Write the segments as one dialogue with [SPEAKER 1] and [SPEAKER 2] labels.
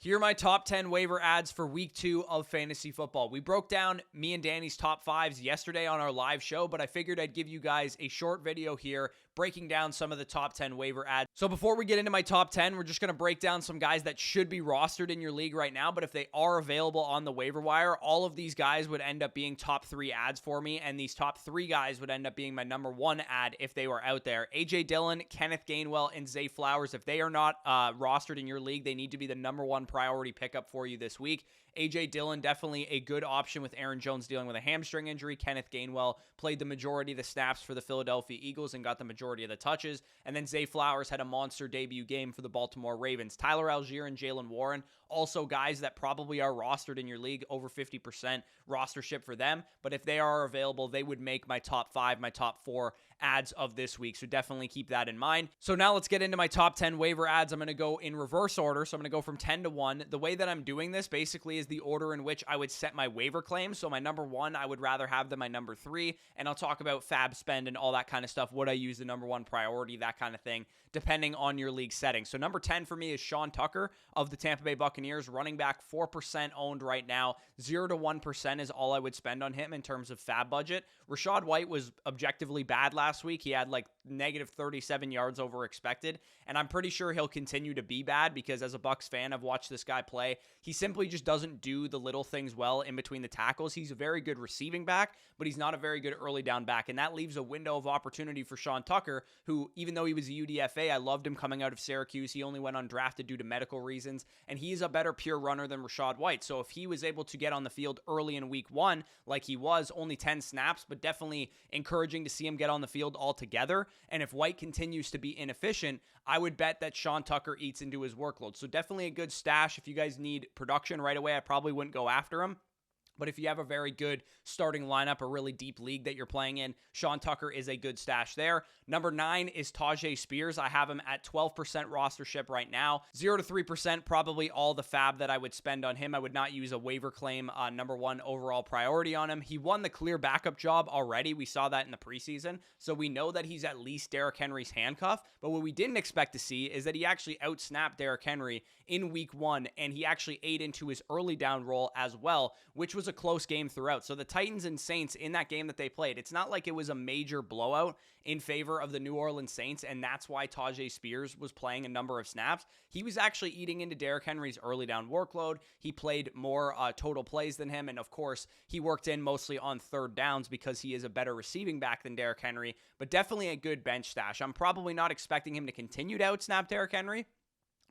[SPEAKER 1] Here are my top 10 waiver ads for week 2 of fantasy football. We broke down me and Danny's top 5s yesterday on our live show, but I figured I'd give you guys a short video here breaking down some of the top 10 waiver ads. So before we get into my top 10, we're just going to break down some guys that should be rostered in your league right now, but if they are available on the waiver wire, all of these guys would end up being top 3 ads for me, and these top 3 guys would end up being my number 1 ad if they were out there. A.J. Dillon, Kenneth Gainwell, and Zay Flowers, if they are not rostered in your league, they need to be the number 1 priority pickup for you this week. A.J. Dillon, definitely a good option with Aaron Jones dealing with a hamstring injury. Kenneth Gainwell played the majority of the snaps for the Philadelphia Eagles and got the majority of the touches. And then Zay Flowers had a monster debut game for the Baltimore Ravens. Tyler Algier and Jalen Warren, also guys that probably are rostered in your league, over 50% rostership for them. But if they are available, they would make my top 5, my top 4 ads of this week. So definitely keep that in mind. So now let's get into my top 10 waiver ads. I'm going to go in reverse order. So I'm going to go from 10 to 1. The way that I'm doing this basically is the order in which I would set my waiver claims. So my number 1, I would rather have than my number 3. And I'll talk about fab spend and all that kind of stuff. Would I use the number 1 priority, that kind of thing, depending on your league setting. So number 10 for me is Sean Tucker of the Tampa Bay Buccaneers, running back, 4% owned right now. 0 to 1% is all I would spend on him in terms of fab budget. Rachaad White was objectively bad last week. He had like negative 37 yards over expected, and I'm pretty sure he'll continue to be bad because as a Bucs fan, I've watched this guy play. He simply just doesn't do the little things well in between the tackles. He's a very good receiving back, but he's not a very good early down back, and that leaves a window of opportunity for Sean Tucker, who, even though he was a UDFA, I loved him coming out of Syracuse. He only went undrafted due to medical reasons, and he's a better pure runner than Rachaad White. So if he was able to get on the field early in week 1, like he was, only 10 snaps, but definitely encouraging to see him get on the field altogether. And if White continues to be inefficient, I would bet that Sean Tucker eats into his workload. So definitely a good stash. If you guys need production right away, I probably wouldn't go after him. But if you have a very good starting lineup, a really deep league that you're playing in, Sean Tucker is a good stash there. Number 9 is Tyjae Spears. I have him at 12% rostership right now. 0 to 3%, probably all the fab that I would spend on him. I would not use a waiver claim number 1 overall priority on him. He won the clear backup job already. We saw that in the preseason. So we know that he's at least Derrick Henry's handcuff. But what we didn't expect to see is that he actually outsnapped Derrick Henry in week 1, and he actually ate into his early down role as well, which was a close game throughout. So the Titans and Saints in that game that they played, it's not like it was a major blowout in favor of the New Orleans Saints, and that's why Tyjae Spears was playing a number of snaps. He was actually eating into Derrick Henry's early down workload. He played more total plays than him, and of course, he worked in mostly on third downs because he is a better receiving back than Derrick Henry, but definitely a good bench stash. I'm probably not expecting him to continue to outsnap Derrick Henry,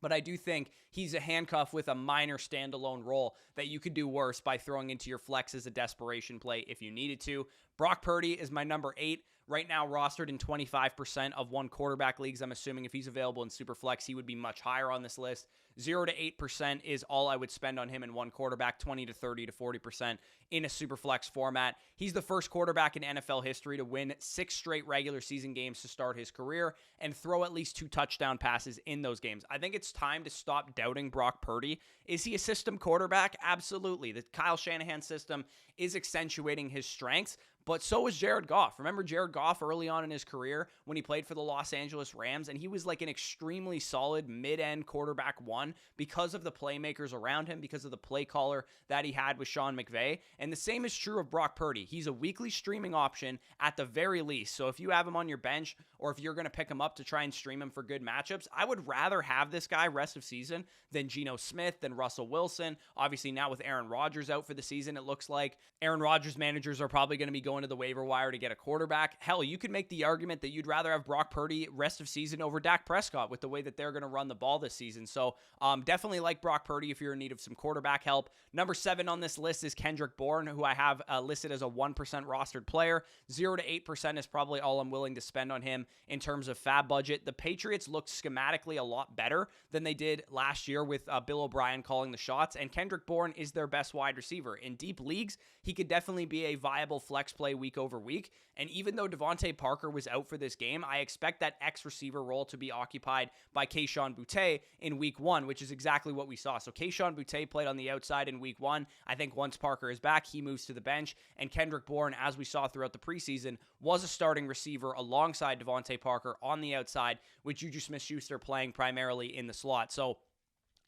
[SPEAKER 1] but I do think he's a handcuff with a minor standalone role that you could do worse by throwing into your flex as a desperation play if you needed to. Brock Purdy is my number 8. Right now rostered in 25% of one quarterback leagues. I'm assuming if he's available in Superflex, he would be much higher on this list. 0 to 8% is all I would spend on him in one quarterback, 20 to 30 to 40% in a Superflex format. He's the first quarterback in NFL history to win 6 straight regular season games to start his career and throw at least 2 touchdown passes in those games. I think it's time to stop doubting Brock Purdy. Is he a system quarterback? Absolutely. The Kyle Shanahan system is accentuating his strengths, but so is Jared Goff. Remember Jared Goff early on in his career when he played for the Los Angeles Rams, and he was like an extremely solid mid-end quarterback 1 because of the playmakers around him, because of the play caller that he had with Sean McVay. And the same is true of Brock Purdy. He's a weekly streaming option at the very least. So if you have him on your bench or if you're going to pick him up to try and stream him for good matchups, I would rather have this guy rest of season than Geno Smith, than Russell Wilson. Obviously now with Aaron Rodgers out for the season, it looks like Aaron Rodgers managers are probably going to be going to the waiver wire to get a quarterback. Hell, you could make the argument that you'd rather have Brock Purdy rest of season over Dak Prescott with the way that they're going to run the ball this season. So definitely like Brock Purdy if you're in need of some quarterback help. Number 7 on this list is Kendrick Bourne, who I have listed as a 1% rostered player. 0 to 8% is probably all I'm willing to spend on him in terms of fab budget. The Patriots looked schematically a lot better than they did last year with Bill O'Brien calling the shots, and Kendrick Bourne is their best wide receiver. In deep leagues, he could definitely be a viable flex play week over week, and even though Devontae Parker was out for this game, I expect that X receiver role to be occupied by Kayshon Boutte in week 1, which is exactly what we saw. So Kayshon Boutte played on the outside in week 1. I think once Parker is back, he moves to the bench, and Kendrick Bourne, as we saw throughout the preseason, was a starting receiver alongside Devontae Parker on the outside, with Juju Smith-Schuster playing primarily in the slot. So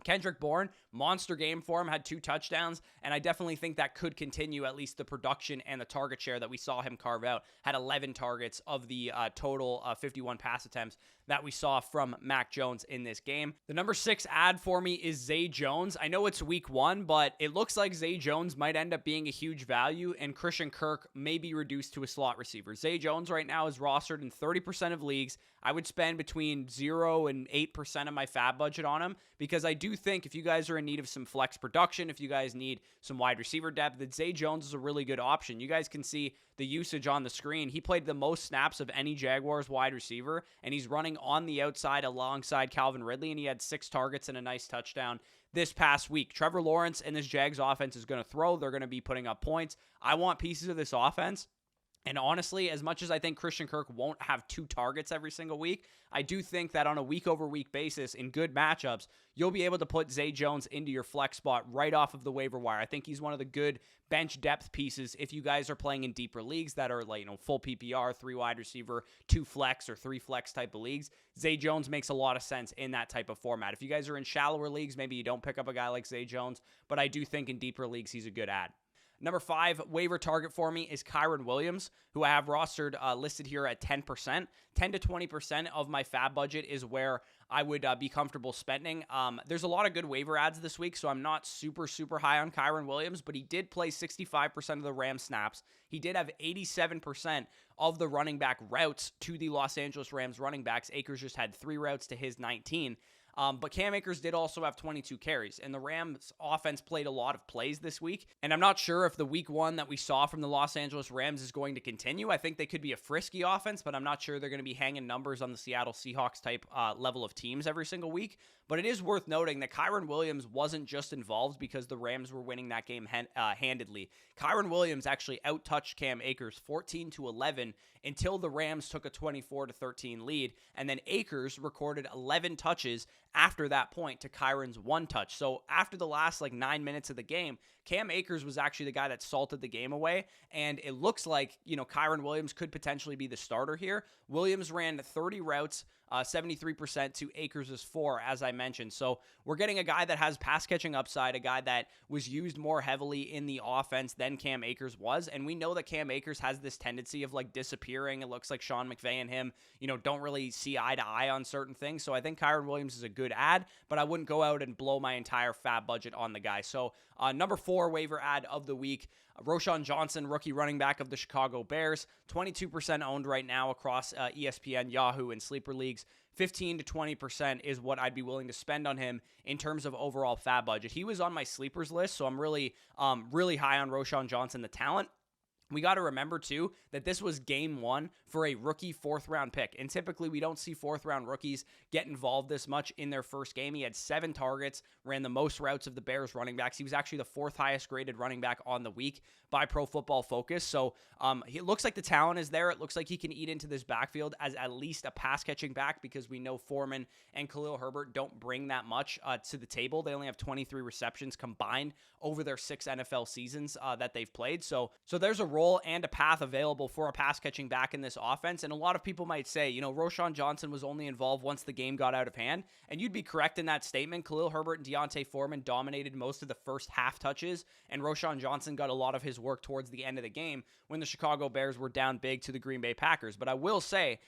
[SPEAKER 1] Kendrick Bourne, monster game for him, had 2 touchdowns, and I definitely think that could continue, at least the production and the target share that we saw him carve out. Had 11 targets of the total 51 pass attempts that we saw from Mac Jones in this game. The number 6 ad for me is Zay Jones. I know it's week 1, but it looks like Zay Jones might end up being a huge value, and Christian Kirk may be reduced to a slot receiver. Zay Jones right now is rostered in 30% of leagues. I would spend between 0 and 8% of my fab budget on him, because I do think if you guys are in need of some flex production, if you guys need some wide receiver depth, that Zay Jones is a really good option. You guys can see the usage on the screen. He played the most snaps of any Jaguars wide receiver, and he's running on the outside alongside Calvin Ridley, and he had 6 targets and a nice touchdown this past week. Trevor Lawrence and this Jags offense is going to throw. They're going to be putting up points. I want pieces of this offense. And honestly, as much as I think Christian Kirk won't have 2 targets every single week, I do think that on a week-over-week basis in good matchups, you'll be able to put Zay Jones into your flex spot right off of the waiver wire. I think he's one of the good bench depth pieces if you guys are playing in deeper leagues that are like, full PPR, 3 wide receiver, 2 flex, or 3 flex type of leagues. Zay Jones makes a lot of sense in that type of format. If you guys are in shallower leagues, maybe you don't pick up a guy like Zay Jones, but I do think in deeper leagues he's a good ad. Number 5 waiver target for me is Kyren Williams, who I have rostered listed here at 10%. 10 to 20% of my fab budget is where I would be comfortable spending. There's a lot of good waiver ads this week, so I'm not super high on Kyren Williams, but he did play 65% of the Rams snaps. He did have 87% of the running back routes to the Los Angeles Rams running backs. Akers just had 3 routes to his 19. But Cam Akers did also have 22 carries, and the Rams offense played a lot of plays this week, and I'm not sure if the week 1 that we saw from the Los Angeles Rams is going to continue. I think they could be a frisky offense, but I'm not sure they're going to be hanging numbers on the Seattle Seahawks type level of teams every single week. But it is worth noting that Kyren Williams wasn't just involved because the Rams were winning that game handedly. Kyren Williams actually outtouched Cam Akers 14-11 until the Rams took a 24-13 lead, and then Akers recorded 11 touches after that point to Kyren's 1 touch. So after the last 9 minutes of the game, Cam Akers was actually the guy that salted the game away, and it looks like, Kyren Williams could potentially be the starter here. Williams ran 30 routes, 73% to Akers' 4, as I mentioned. So we're getting a guy that has pass-catching upside, a guy that was used more heavily in the offense than Cam Akers was, and we know that Cam Akers has this tendency of disappearing. It looks like Sean McVay and him, don't really see eye to eye on certain things. So I think Kyren Williams is a good ad, but I wouldn't go out and blow my entire fab budget on the guy. So number 4 waiver ad of the week, Roschon Johnson, rookie running back of the Chicago Bears, 22% owned right now across ESPN, Yahoo, and sleeper leagues. 15 to 20% is what I'd be willing to spend on him in terms of overall fab budget. He was on my sleepers list, so I'm really high on Roschon Johnson, the talent. We got to remember, too, that this was game 1 for a rookie 4th-round pick. And typically, we don't see 4th-round rookies get involved this much in their first game. He had 7 targets, ran the most routes of the Bears running backs. He was actually the 4th highest graded running back on the week by Pro Football Focus. So it looks like the talent is there. It looks like he can eat into this backfield as at least a pass-catching back, because we know Foreman and Khalil Herbert don't bring that much to the table. They only have 23 receptions combined over their 6 NFL seasons that they've played. So there's a role and a path available for a pass-catching back in this offense. And a lot of people might say, Roschon Johnson was only involved once the game got out of hand. And you'd be correct in that statement. Khalil Herbert and Deontay Foreman dominated most of the first half touches, and Roschon Johnson got a lot of his work towards the end of the game when the Chicago Bears were down big to the Green Bay Packers. But I will say,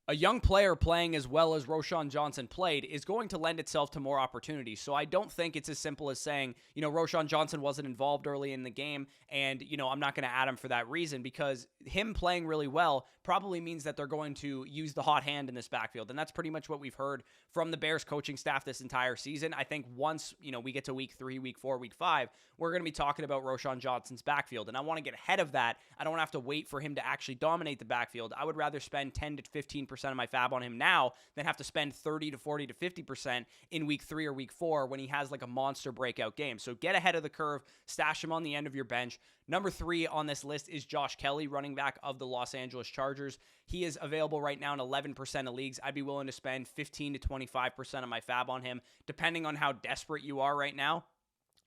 [SPEAKER 1] a young player playing as well as Roschon Johnson played is going to lend itself to more opportunities. So I don't think it's as simple as saying, Roschon Johnson wasn't involved early in the game and, I'm not going to add him for that reason, because him playing really well probably means that they're going to use the hot hand in this backfield. And that's pretty much what we've heard from the Bears coaching staff this entire season. I think once, we get to week 3, week 4, week 5, we're going to be talking about Roschon Johnson's backfield. And I want to get ahead of that. I don't want to have to wait for him to actually dominate the backfield. I would rather spend 10 to 15% of my fab on him now than have to spend 30 to 40 to 50% in week 3 or week 4 when he has a monster breakout game. So get ahead of the curve, stash him on the end of your bench. Number 3 on this list is Josh Kelley, running back of the Los Angeles Chargers. He is available right now in 11% of leagues. I'd be willing to spend 15 to 25% of my fab on him, depending on how desperate you are right now.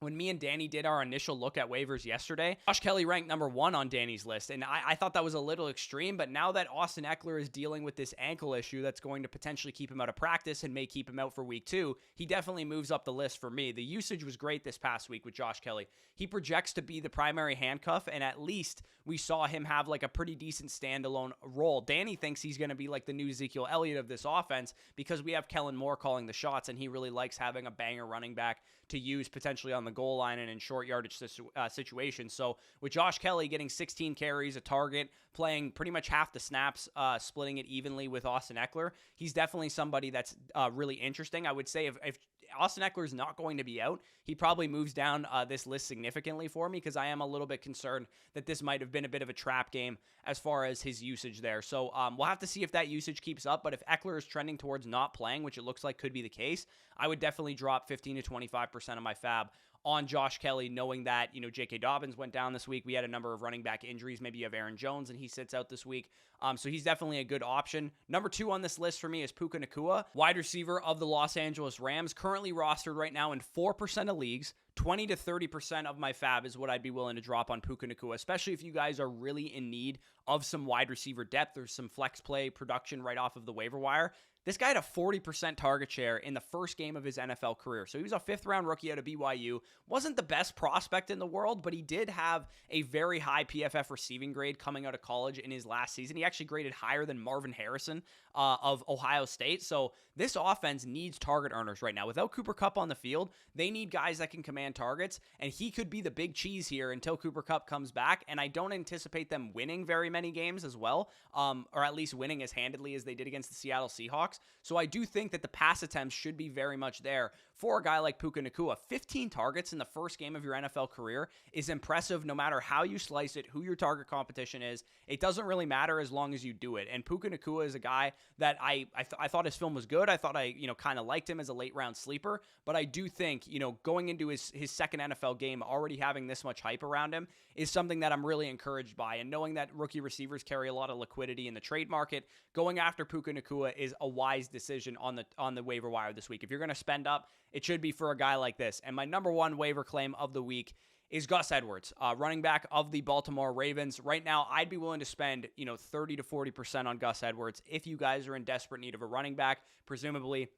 [SPEAKER 1] when me and Danny did our initial look at waivers yesterday, Josh Kelley ranked number 1 on Danny's list. And I thought that was a little extreme, but now that Austin Ekeler is dealing with this ankle issue that's going to potentially keep him out of practice and may keep him out for week 2, he definitely moves up the list for me. The usage was great this past week with Josh Kelley. He projects to be the primary handcuff, and at least we saw him have like a pretty decent standalone role. Danny thinks he's going to be like the new Ezekiel Elliott of this offense because we have Kellen Moore calling the shots, and he really likes having a banger running back to use potentially on the goal line and in short yardage situations. So with Josh Kelley getting 16 carries, a target, playing pretty much half the snaps, splitting it evenly with Austin Ekeler, he's definitely somebody that's really interesting. I would say if Austin Ekeler is not going to be out, he probably moves down this list significantly for me because I am a little bit concerned that this might have been a bit of a trap game as far as his usage there. So we'll have to see if that usage keeps up, but if Ekeler is trending towards not playing, which it looks like could be the case, I would definitely drop 15 to 25% of my fab on Josh Kelley, knowing that, J.K. Dobbins went down this week. We had a number of running back injuries. Maybe you have Aaron Jones, and he sits out this week. So he's definitely a good option. Number 2 on this list for me is Puka Nacua, wide receiver of the Los Angeles Rams, currently rostered right now in 4% of leagues. 20 to 30% of my fab is what I'd be willing to drop on Puka Nacua, especially if you guys are really in need of some wide receiver depth or some flex play production right off of the waiver wire. This guy had a 40% target share in the first game of his NFL career. So he was a 5th-round rookie out of BYU. Wasn't the best prospect in the world, but he did have a very high PFF receiving grade coming out of college in his last season. He actually graded higher than Marvin Harrison of Ohio State. So this offense needs target earners right now. Without Cooper Kupp on the field, they need guys that can command targets, and he could be the big cheese here until Cooper Kupp comes back, and I don't anticipate them winning very many games as well, or at least winning as handedly as they did against the Seattle Seahawks. So I do think that the pass attempts should be very much there for a guy like Puka Nacua. 15 targets in the first game of your NFL career is impressive no matter how you slice it, who your target competition is. It doesn't really matter as long as you do it. And Puka Nacua is a guy that I thought his film was good. I thought I kind of liked him as a late round sleeper, but I do think, going into his second NFL game, already having this much hype around him is something that I'm really encouraged by. And knowing that rookie receivers carry a lot of liquidity in the trade market, going after Puka Nacua is a wise decision on the waiver wire this week. If you're going to spend up, it should be for a guy like this. And my number 1 waiver claim of the week is Gus Edwards, running back of the Baltimore Ravens. Right now, I'd be willing to spend, 30 to 40% on Gus Edwards if you guys are in desperate need of a running back. Presumably,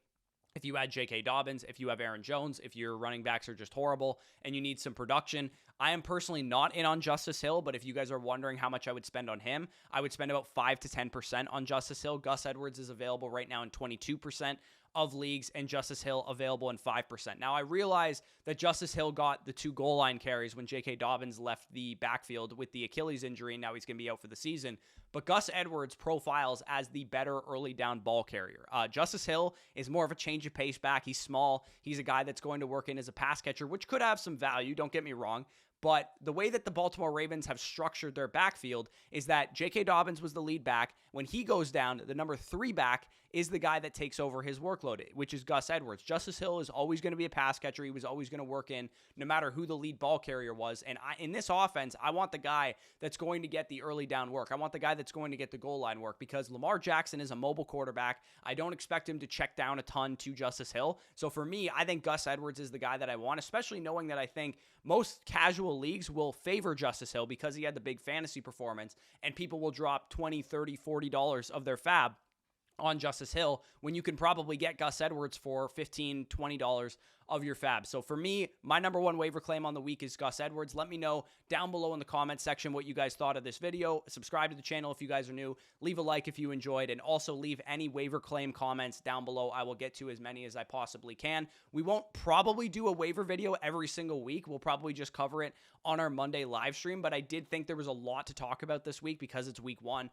[SPEAKER 1] if you add J.K. Dobbins, if you have Aaron Jones, if your running backs are just horrible and you need some production. I am personally not in on Justice Hill, but if you guys are wondering how much I would spend on him, I would spend about 5 to 10% on Justice Hill. Gus Edwards is available right now in 22% of leagues, and Justice Hill available in 5%. Now, I realize that Justice Hill got the 2 goal line carries when J.K. Dobbins left the backfield with the Achilles injury, and now he's going to be out for the season. But Gus Edwards profiles as the better early down ball carrier. Justice Hill is more of a change of pace back. He's small. He's a guy that's going to work in as a pass catcher, which could have some value, don't get me wrong. But the way that the Baltimore Ravens have structured their backfield is that J.K. Dobbins was the lead back. When he goes down, the number 3 back is the guy that takes over his workload, which is Gus Edwards. Justice Hill is always going to be a pass catcher. He was always going to work in no matter who the lead ball carrier was. And in this offense, I want the guy that's going to get the early down work. I want the guy that's going to get the goal line work because Lamar Jackson is a mobile quarterback. I don't expect him to check down a ton to Justice Hill. So for me, I think Gus Edwards is the guy that I want, especially knowing that I think most casual leagues will favor Justice Hill because he had the big fantasy performance, and people will drop $20, $30, $40 of their fab on Justice Hill when you can probably get Gus Edwards for $15, $20 of your fab. So for me, my number 1 waiver claim on the week is Gus Edwards. Let me know down below in the comments section what you guys thought of this video. Subscribe to the channel if you guys are new. Leave a like if you enjoyed, and also leave any waiver claim comments down below. I will get to as many as I possibly can. We won't probably do a waiver video every single week. We'll probably just cover it on our Monday live stream, but I did think there was a lot to talk about this week because it's week 1.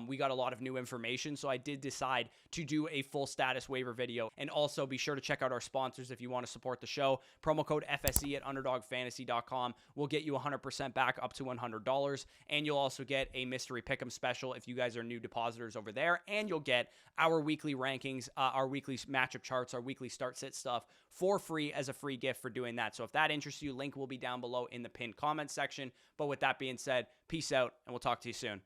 [SPEAKER 1] We got a lot of new information, so I did decide to do a full status waiver video. And also be sure to check out our sponsors if you want to support the show. Promo code FSE at underdogfantasy.com will get you 100% back up to $100, and you'll also get a mystery pick'em special if you guys are new depositors over there, and you'll get our weekly rankings, our weekly matchup charts, our weekly start sit stuff for free as a free gift for doing that. So if that interests you, link will be down below in the pinned comment section. But with that being said, peace out, and we'll talk to you soon.